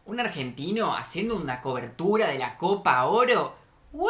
¿Un argentino haciendo una cobertura de la Copa Oro? ¿What?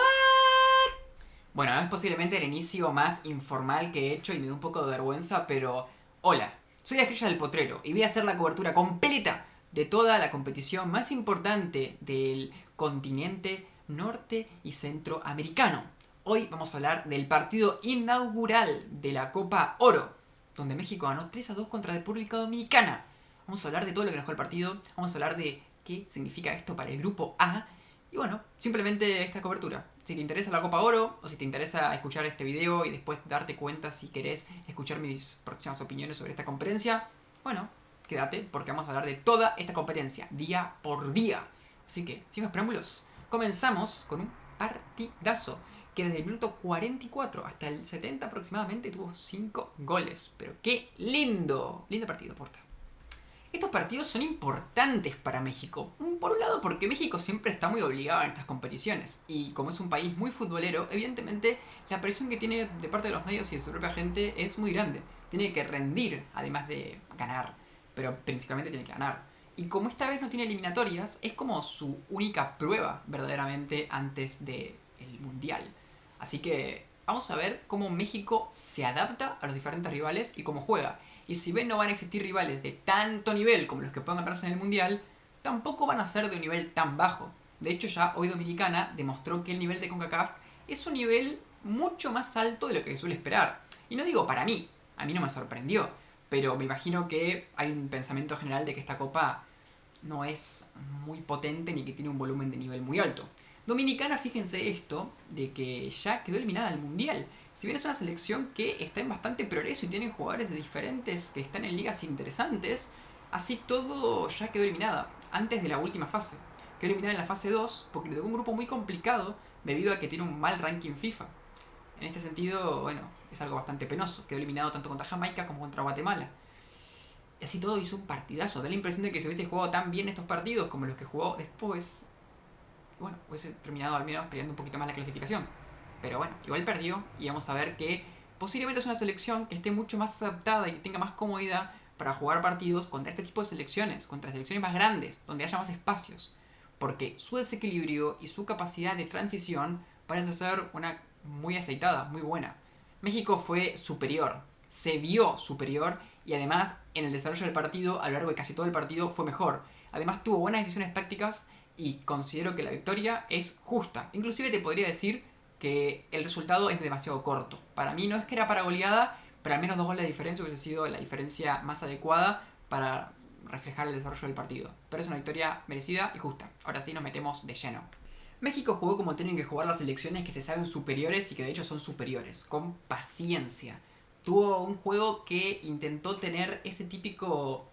Bueno, es posiblemente el inicio más informal que he hecho y me da un poco de vergüenza, pero hola, soy la estrella del potrero y voy a hacer la cobertura completa de toda la competición más importante del continente norte y centroamericano. Hoy vamos a hablar del partido inaugural de la Copa Oro, donde México ganó 3-2 contra República Dominicana. Vamos a hablar de todo lo que dejó el partido, vamos a hablar de qué significa esto para el grupo A y bueno, simplemente esta cobertura. Si te interesa la Copa Oro o si te interesa escuchar este video y después darte cuenta si querés escuchar mis próximas opiniones sobre esta competencia, bueno, quédate porque vamos a hablar de toda esta competencia, día por día. Así que, sin más preámbulos, comenzamos con un partidazo que desde el minuto 44 hasta el 70 aproximadamente tuvo 5 goles. Pero qué lindo, lindo partido, Porta. Estos partidos son importantes para México. Por un lado porque México siempre está muy obligado en estas competiciones. Y como es un país muy futbolero, evidentemente la presión que tiene de parte de los medios y de su propia gente es muy grande. Tiene que rendir, además de ganar. Pero principalmente tiene que ganar. Y como esta vez no tiene eliminatorias, es como su única prueba verdaderamente antes del Mundial. Así que vamos a ver cómo México se adapta a los diferentes rivales y cómo juega. Y si bien no van a existir rivales de tanto nivel como los que puedan encontrarse en el Mundial, tampoco van a ser de un nivel tan bajo. De hecho, ya hoy Dominicana demostró que el nivel de CONCACAF es un nivel mucho más alto de lo que se suele esperar. Y no digo para mí, a mí no me sorprendió, pero me imagino que hay un pensamiento general de que esta copa no es muy potente ni que tiene un volumen de nivel muy alto. Dominicana, fíjense esto, de que ya quedó eliminada del Mundial. Si bien es una selección que está en bastante progreso y tiene jugadores diferentes que están en ligas interesantes, así todo ya quedó eliminada, antes de la última fase. Quedó eliminada en la fase 2 porque le tocó un grupo muy complicado debido a que tiene un mal ranking FIFA. En este sentido, bueno, es algo bastante penoso. Quedó eliminado tanto contra Jamaica como contra Guatemala. Y así todo hizo un partidazo. Da la impresión de que si hubiese jugado tan bien estos partidos como los que jugó después, bueno, hubiese terminado al menos peleando un poquito más la clasificación. Pero bueno, igual perdió y vamos a ver que posiblemente es una selección que esté mucho más adaptada y que tenga más comodidad para jugar partidos contra este tipo de selecciones, contra selecciones más grandes, donde haya más espacios. Porque su desequilibrio y su capacidad de transición parece ser una muy aceitada, muy buena. México fue superior, se vio superior y además en el desarrollo del partido, a lo largo de casi todo el partido, fue mejor. Además tuvo buenas decisiones tácticas y considero que la victoria es justa. Inclusive te podría decir que el resultado es demasiado corto. Para mí no es que era para goleada, pero al menos 2 goles de diferencia hubiese sido la diferencia más adecuada para reflejar el desarrollo del partido. Pero es una victoria merecida y justa. Ahora sí nos metemos de lleno. México jugó como tienen que jugar las selecciones que se saben superiores y que de hecho son superiores, con paciencia. Tuvo un juego que intentó tener ese típico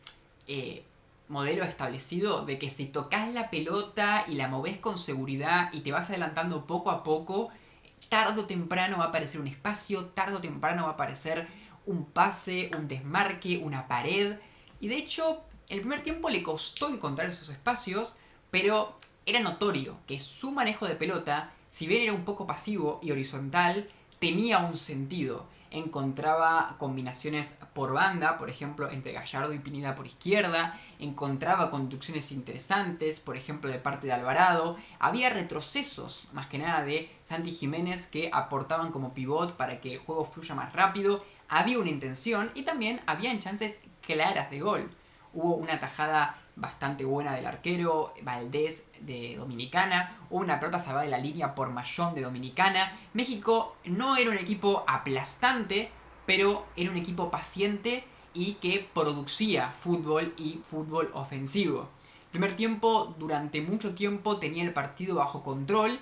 modelo establecido de que si tocas la pelota y la movés con seguridad y te vas adelantando poco a poco, tarde o temprano va a aparecer un espacio, tarde o temprano va a aparecer un pase, un desmarque, una pared. Y de hecho, el primer tiempo le costó encontrar esos espacios, pero era notorio que su manejo de pelota, si bien era un poco pasivo y horizontal, tenía un sentido. Encontraba combinaciones por banda, por ejemplo, entre Gallardo y Pineda por izquierda, encontraba conducciones interesantes, por ejemplo, de parte de Alvarado, había retrocesos, más que nada, de Santi Jiménez que aportaban como pivot para que el juego fluya más rápido, había una intención y también habían chances claras de gol. Hubo una tajada bastante buena del arquero, Valdés de Dominicana, hubo una pelota salvada de la línea por Mayón de Dominicana. México no era un equipo aplastante, pero era un equipo paciente y que producía fútbol y fútbol ofensivo. El primer tiempo, durante mucho tiempo, tenía el partido bajo control,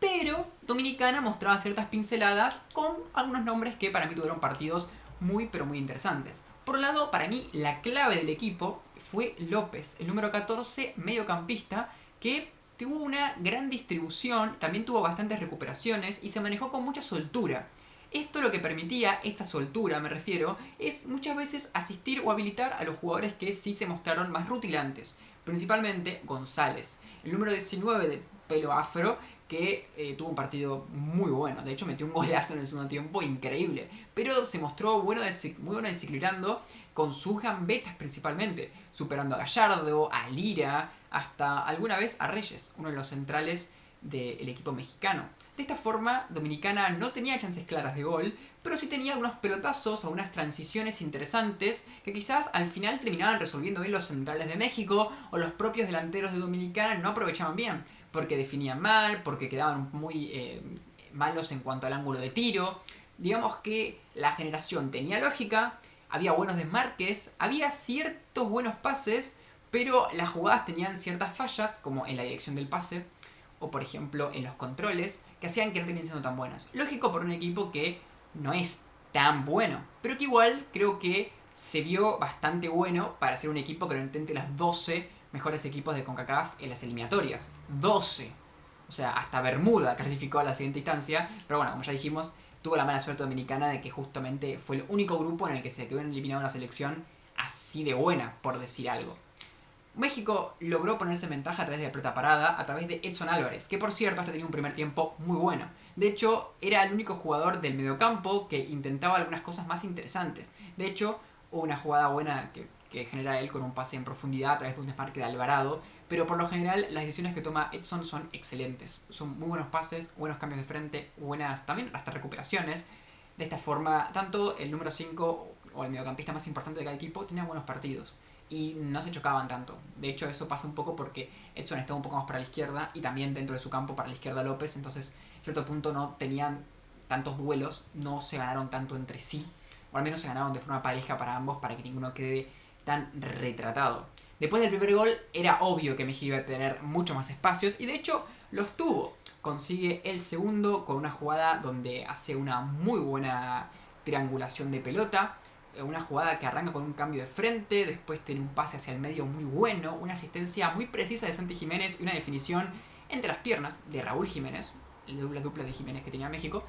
pero Dominicana mostraba ciertas pinceladas con algunos nombres que para mí tuvieron partidos muy pero muy interesantes. Por un lado, para mí la clave del equipo fue López, el número 14 mediocampista, que tuvo una gran distribución, también tuvo bastantes recuperaciones y se manejó con mucha soltura. Esto lo que permitía, esta soltura me refiero, es muchas veces asistir o habilitar a los jugadores que sí se mostraron más rutilantes. Principalmente González, el número 19 de pelo afro, que tuvo un partido muy bueno. De hecho, metió un golazo en el segundo tiempo, increíble. Pero se mostró muy bueno desequilibrando con sus gambetas principalmente, superando a Gallardo, a Lira, hasta alguna vez a Reyes, uno de los centrales del equipo mexicano. De esta forma, Dominicana no tenía chances claras de gol, pero sí tenía unos pelotazos o unas transiciones interesantes que quizás al final terminaban resolviendo bien los centrales de México o los propios delanteros de Dominicana no aprovechaban bien, porque definían mal, porque quedaban muy malos en cuanto al ángulo de tiro. Digamos que la generación tenía lógica, había buenos desmarques, había ciertos buenos pases, pero las jugadas tenían ciertas fallas, como en la dirección del pase, o por ejemplo en los controles, que hacían que no terminen siendo tan buenas. Lógico por un equipo que no es tan bueno, pero que igual creo que se vio bastante bueno para ser un equipo que no intente las 12 mejores equipos de CONCACAF en las eliminatorias. 12. O sea, hasta Bermuda clasificó a la siguiente instancia, pero bueno, como ya dijimos, tuvo la mala suerte dominicana de que justamente fue el único grupo en el que se quedó eliminado una selección así de buena, por decir algo. México logró ponerse en ventaja a través de la pelota parada, a través de Edson Álvarez, que por cierto hasta tenía un primer tiempo muy bueno. De hecho, era el único jugador del mediocampo que intentaba algunas cosas más interesantes. De hecho, hubo una jugada buena que genera él con un pase en profundidad a través de un desmarque de Alvarado, pero por lo general las decisiones que toma Edson son excelentes. Son muy buenos pases, buenos cambios de frente, buenas también hasta recuperaciones. De esta forma, tanto el número 5 o el mediocampista más importante de cada equipo tenía buenos partidos y no se chocaban tanto. De hecho, eso pasa un poco porque Edson estaba un poco más para la izquierda y también dentro de su campo para la izquierda López, entonces a cierto punto no tenían tantos duelos, no se ganaron tanto entre sí, o al menos se ganaron de forma pareja para ambos para que ninguno quede tan retratado. Después del primer gol era obvio que México iba a tener mucho más espacios y de hecho los tuvo. Consigue el segundo con una jugada donde hace una muy buena triangulación de pelota, una jugada que arranca con un cambio de frente, después tiene un pase hacia el medio muy bueno, una asistencia muy precisa de Santi Jiménez y una definición entre las piernas de Raúl Jiménez, la dupla de Jiménez que tenía México.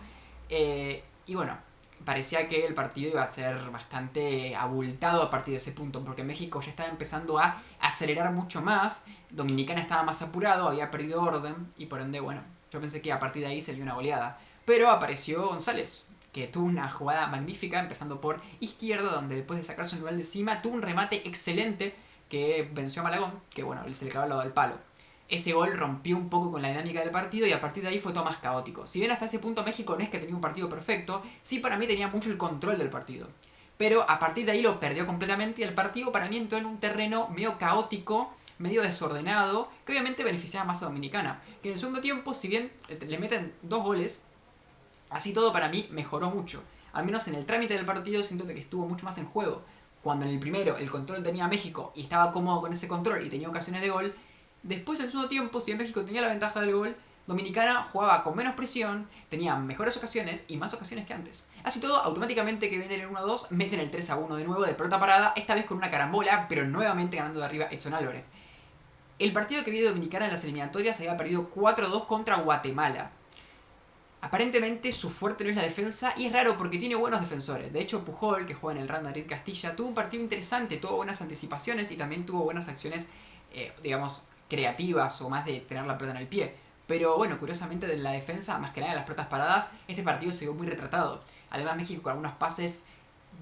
Y bueno, parecía que el partido iba a ser bastante abultado a partir de ese punto, porque México ya estaba empezando a acelerar mucho más, Dominicana estaba más apurado, había perdido orden y por ende, bueno, yo pensé que a partir de ahí sería una goleada. Pero apareció González, que tuvo una jugada magnífica, empezando por izquierda, donde después de sacar su nivel de cima, tuvo un remate excelente que venció a Malagón, que bueno, se le clavó al lado del palo. Ese gol rompió un poco con la dinámica del partido y a partir de ahí fue todo más caótico. Si bien hasta ese punto México no es que tenía un partido perfecto, sí para mí tenía mucho el control del partido. Pero a partir de ahí lo perdió completamente y el partido para mí entró en un terreno medio caótico, medio desordenado, que obviamente beneficiaba más a Dominicana. Que en el segundo tiempo, si bien le meten 2 goles, así todo para mí mejoró mucho. Al menos en el trámite del partido siento que estuvo mucho más en juego. Cuando en el primero el control tenía México y estaba cómodo con ese control y tenía ocasiones de gol, después en el segundo tiempo, si México tenía la ventaja del gol, Dominicana jugaba con menos presión, tenía mejores ocasiones y más ocasiones que antes. Así todo, automáticamente que vienen el 1-2, meten el 3-1 de nuevo de pelota parada, esta vez con una carambola, pero nuevamente ganando de arriba Edson Álvarez. El partido que viene Dominicana en las eliminatorias había perdido 4-2 contra Guatemala. Aparentemente su fuerte no es la defensa y es raro porque tiene buenos defensores. De hecho, Pujol, que juega en el Real Madrid Castilla, tuvo un partido interesante, tuvo buenas anticipaciones y también tuvo buenas acciones, digamos, creativas o más de tener la pelota en el pie. Pero bueno, curiosamente de la defensa, más que nada de las pelotas paradas, este partido se vio muy retratado. Además México con algunos pases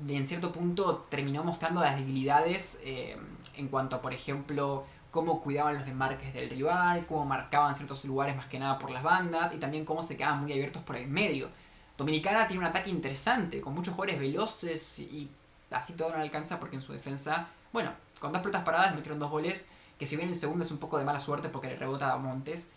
en cierto punto terminó mostrando las debilidades en cuanto a, por ejemplo, cómo cuidaban los desmarques del rival, cómo marcaban ciertos lugares más que nada por las bandas y también cómo se quedaban muy abiertos por el medio. Dominicana tiene un ataque interesante, con muchos jugadores veloces y así todo no le alcanza porque en su defensa, bueno, con 2 pelotas paradas metieron 2 goles, que si bien el segundo es un poco de mala suerte porque le rebota a Montes,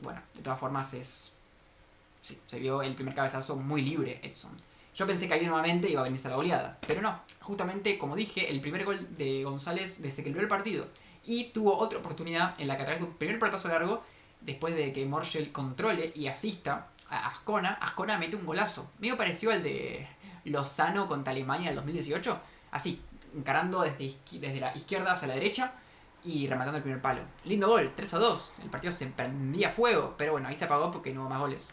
bueno, de todas formas sí, se vio el primer cabezazo muy libre Edson. Yo pensé que ahí nuevamente iba a venirse la goleada, pero no. Justamente, como dije, el primer gol de González desequilibró el partido. Y tuvo otra oportunidad en la que a través de un primer pelotazo largo, después de que Morschel controle y asista a Ascona mete un golazo. Medio parecido al de Lozano contra Alemania del 2018. Así, encarando desde la izquierda hacia la derecha y rematando el primer palo. Lindo gol, 3-2. El partido se prendía fuego, pero bueno, ahí se apagó porque no hubo más goles.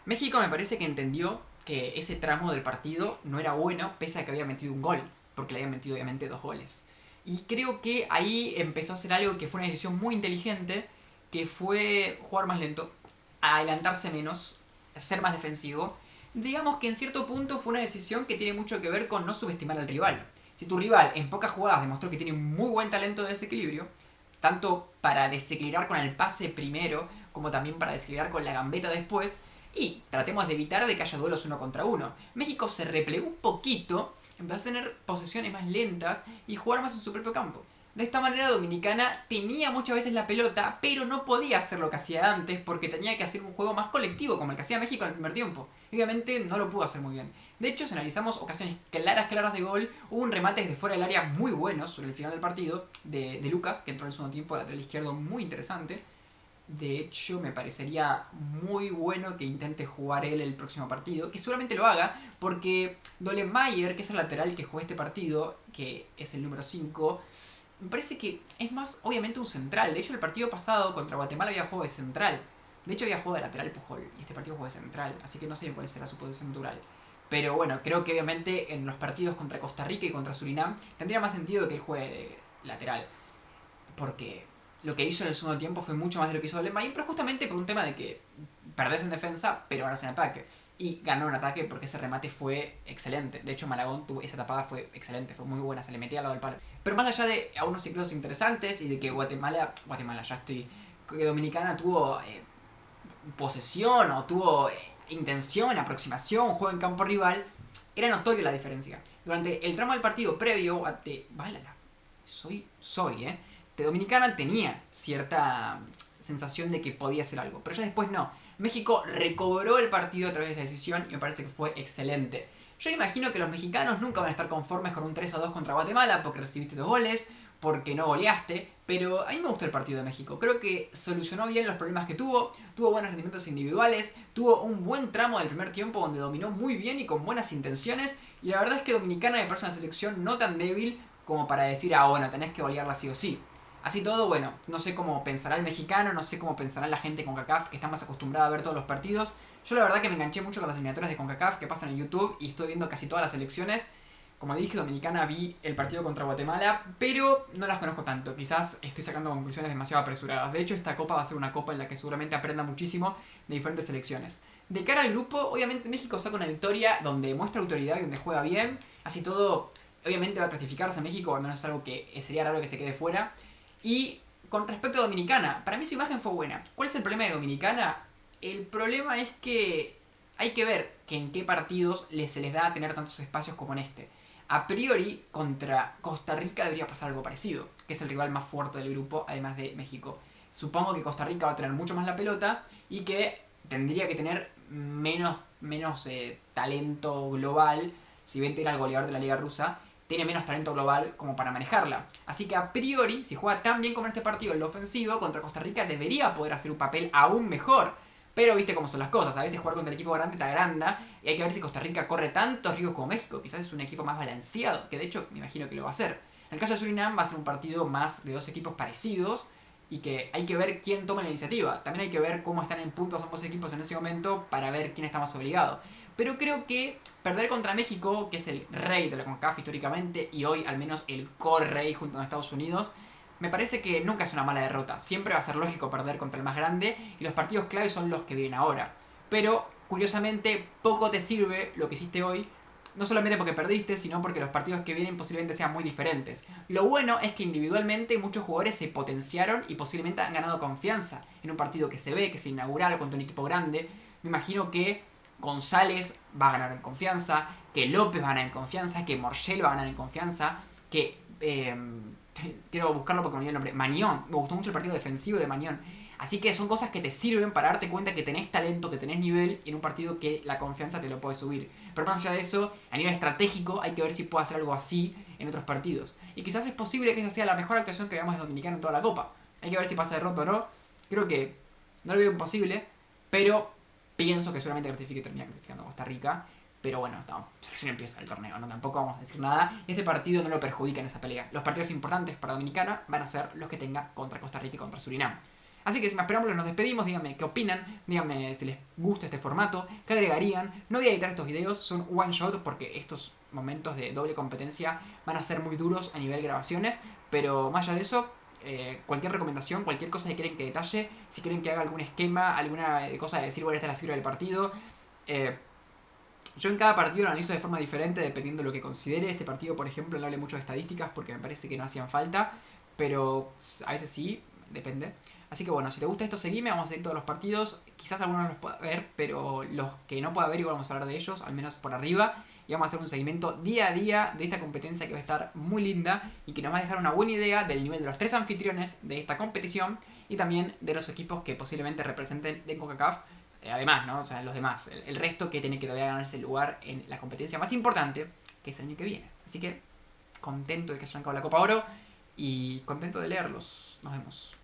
México me parece que entendió que ese tramo del partido no era bueno, pese a que había metido un gol, porque le habían metido obviamente 2 goles. Y creo que ahí empezó a hacer algo que fue una decisión muy inteligente, que fue jugar más lento. adelantarse menos, ser más defensivo. Digamos que en cierto punto fue una decisión que tiene mucho que ver con no subestimar al rival. Si tu rival en pocas jugadas demostró que tiene un muy buen talento de desequilibrio, tanto para desequilibrar con el pase primero, como también para desequilibrar con la gambeta después, y tratemos de evitar de que haya duelos uno contra uno. México se replegó un poquito, empezó a tener posesiones más lentas y jugar más en su propio campo. De esta manera Dominicana tenía muchas veces la pelota, pero no podía hacer lo que hacía antes porque tenía que hacer un juego más colectivo como el que hacía México en el primer tiempo. Obviamente no lo pudo hacer muy bien. De hecho, si analizamos ocasiones claras de gol, hubo un remate desde fuera del área muy bueno sobre el final del partido de Lucas, que entró en el segundo tiempo, lateral izquierdo, muy interesante. De hecho, me parecería muy bueno que intente jugar él el próximo partido, que seguramente lo haga, porque Dolenmayer, que es el lateral que jugó este partido, que es el número 5, me parece que es más, obviamente, un central. De hecho, el partido pasado contra Guatemala había jugado de central. De hecho, había jugado de lateral Pujol. Y este partido jugó de central. Así que no sé cuál será su posición natural. Pero bueno, creo que obviamente en los partidos contra Costa Rica y contra Surinam tendría más sentido que él juegue de lateral. Porque lo que hizo en el segundo tiempo fue mucho más de lo que hizo Alemania. Pero justamente por un tema de que perdés en defensa, pero ganas en ataque. Y ganó en ataque porque ese remate fue excelente. De hecho, Malagón tuvo esa tapada, fue excelente, fue muy buena, se le metía al lado del palo. Pero más allá de algunos ciclos interesantes y de que Guatemala ya estoy, que Dominicana tuvo posesión o tuvo intención, aproximación, juego en campo rival, era notoria la diferencia. Durante el tramo del partido previo a Dominicana tenía cierta sensación de que podía hacer algo, pero ya después no. México recobró el partido a través de esa decisión y me parece que fue excelente. Yo imagino que los mexicanos nunca van a estar conformes con un 3-2 contra Guatemala porque recibiste 2 goles, porque no goleaste, pero a mí me gustó el partido de México. Creo que solucionó bien los problemas que tuvo buenos rendimientos individuales, tuvo un buen tramo del primer tiempo donde dominó muy bien y con buenas intenciones, y la verdad es que Dominicana me parece una selección no tan débil como para decir, bueno, tenés que golearla sí o sí. Así todo, bueno, no sé cómo pensará el mexicano, no sé cómo pensará la gente con CONCACAF que está más acostumbrada a ver todos los partidos. Yo la verdad que me enganché mucho con las eliminatorias de CONCACAF que pasan en YouTube y estoy viendo casi todas las selecciones. Como dije, Dominicana vi el partido contra Guatemala, pero no las conozco tanto. Quizás estoy sacando conclusiones demasiado apresuradas. De hecho, esta copa va a ser una copa en la que seguramente aprenda muchísimo de diferentes selecciones. De cara al grupo, obviamente México saca una victoria donde muestra autoridad y donde juega bien. Así todo, obviamente va a clasificarse a México, al menos es algo que sería raro que se quede fuera. Y con respecto a Dominicana, para mí su imagen fue buena. ¿Cuál es el problema de Dominicana? El problema es que hay que ver que en qué partidos se les da a tener tantos espacios como en este. A priori, contra Costa Rica debería pasar algo parecido, que es el rival más fuerte del grupo, además de México. Supongo que Costa Rica va a tener mucho más la pelota y que tendría que tener menos talento global. Si bien tiene al goleador de la Liga Rusa, tiene menos talento global como para manejarla. Así que a priori, si juega tan bien como en este partido en lo ofensivo, contra Costa Rica debería poder hacer un papel aún mejor. Pero viste cómo son las cosas, a veces jugar contra el equipo grande te agranda y hay que ver si Costa Rica corre tantos riesgos como México. Quizás es un equipo más balanceado, que de hecho me imagino que lo va a hacer. En el caso de Surinam va a ser un partido más de dos equipos parecidos y que hay que ver quién toma la iniciativa. También hay que ver cómo están en puntos ambos equipos en ese momento para ver quién está más obligado. Pero creo que perder contra México, que es el rey de la CONCACAF históricamente y hoy al menos el co-rey junto a Estados Unidos, me parece que nunca es una mala derrota. Siempre va a ser lógico perder contra el más grande y los partidos clave son los que vienen ahora. Pero, curiosamente, poco te sirve lo que hiciste hoy, no solamente porque perdiste, sino porque los partidos que vienen posiblemente sean muy diferentes. Lo bueno es que individualmente muchos jugadores se potenciaron y posiblemente han ganado confianza en un partido que se ve, que es inaugural contra un equipo grande. Me imagino que González va a ganar en confianza, que López va a ganar en confianza, que Morgel va a ganar en confianza, que... quiero buscarlo porque me olvidé el nombre. Mañón. Me gustó mucho el partido defensivo de Mañón. Así que son cosas que te sirven para darte cuenta que tenés talento, que tenés nivel y en un partido que la confianza te lo puede subir. Pero más allá de eso, a nivel estratégico hay que ver si puede hacer algo así en otros partidos. Y quizás es posible que esa sea la mejor actuación que veamos de Dominicana en toda la Copa. Hay que ver si pasa de ronda o no. Creo que no lo veo imposible, pero pienso que seguramente clasifique y termina clasificando a Costa Rica. Pero bueno, recién empieza el torneo, ¿no? Tampoco vamos a decir nada. Este partido no lo perjudica en esa pelea. Los partidos importantes para Dominicana van a ser los que tenga contra Costa Rica y contra Surinam. Así que sin más preámbulos nos despedimos. Díganme qué opinan, díganme si les gusta este formato, qué agregarían. No voy a editar estos videos, son one shot porque estos momentos de doble competencia van a ser muy duros a nivel grabaciones. Pero más allá de eso, cualquier recomendación, cualquier cosa que quieren que detalle, si quieren que haga algún esquema, alguna cosa de decir, bueno, esta es la fibra del partido. Yo en cada partido lo analizo de forma diferente dependiendo de lo que considere. Este partido, por ejemplo, no hablé mucho de estadísticas porque me parece que no hacían falta, pero a veces sí, depende. Así que bueno, si te gusta esto, seguime, vamos a seguir todos los partidos. Quizás algunos no los pueda ver, pero los que no pueda ver igual vamos a hablar de ellos, al menos por arriba. Y vamos a hacer un seguimiento día a día de esta competencia que va a estar muy linda y que nos va a dejar una buena idea del nivel de los 3 anfitriones de esta competición y también de los equipos que posiblemente representen de CONCACAF. Además, ¿no? O sea, los demás, el resto que tiene que todavía ganarse el lugar en la competencia más importante, que es el año que viene. Así que contento de que haya arrancado la Copa Oro y contento de leerlos. Nos vemos.